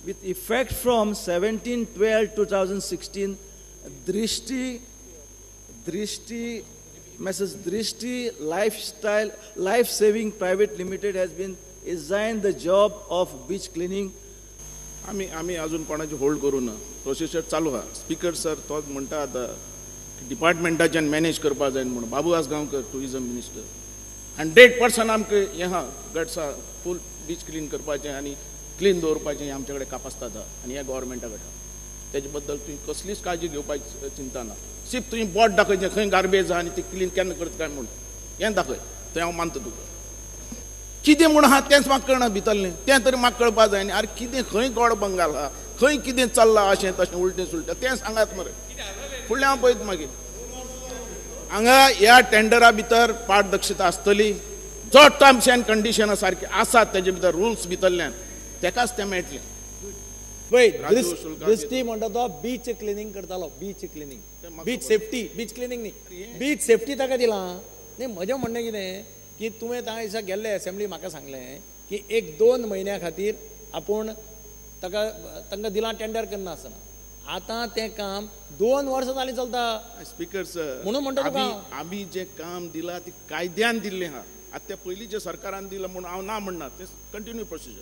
with effect from 17/12/2016, Drishti Mrs. Drishti Life Saving Private Limited has been assigned the job of beach cleaning. आम्ही अजून कोणाची hold करू ना, processor चालू हा. स्पीकर सर तोच म्हणटा आता डिपार्टमेंटाच्यान मॅनेज करपा जाय म्हणून. बाबू आसगांवकर टुरिझम मिनिस्टर 100% आमकां हें हा गट्सा फूल बीच क्लीन करपाचें आनी क्लीन दवरपाचें आमचे कडेन कापासतात आनी ह्या गव्हर्मेंटा कडेन. तेजे बद्दल तुवें कसलीच काळजी घेवपाची चिंता ना. सिर्फ तुवें बोट दाखयचें खंय गार्बेज आहा आनी ती क्लीन केन्ना करता काय म्हणून हें दाखय, थंय हांव मानता तुका. कितें म्हूण आहा तेंच म्हाका कळना भितरलें, तें तरी म्हाका कळपा जाय न्ही. आरे कितें खंय गोड बंगाल आहा, खंय कितें चल्लां अशें तशें उलटें सुलटें तें सांगात मरे. फुडलें हांव पळयता मागीर. हांगा ह्या टेंडरा भितर पारदर्शकता आसतली. जो टर्म्स एंड कंडिशनां सारके आसात तेजे भितर रूल्स भितरल्यान तेकाच तें मेळटलें. पळय दृश्टी म्हणटा तो बीच क्लिनींग करतालो. Beach cleaning, beach safety, beach cleaning न्ही, बीच सेफ्टी ताका दिलां न्ही. म्हजें म्हणणें कितें की तुवें तांगा दिसा गेल्ले असेंब्ली म्हाका सांगलें की 1-2 म्हयन्या खातीर आपूण तांकां दिलां टेंडर करना आसतना. आतां तें काम 2 वर्सां जालीं चलता. स्पीकर सर म्हणून म्हणटा तुका आमी जें काम दिलां तें कायद्यान दिल्लें आहा. आतां तें पयलींच्या सरकारान दिलां म्हणून हांव ना म्हणना. तें कंटिन्यू प्रोसिजर.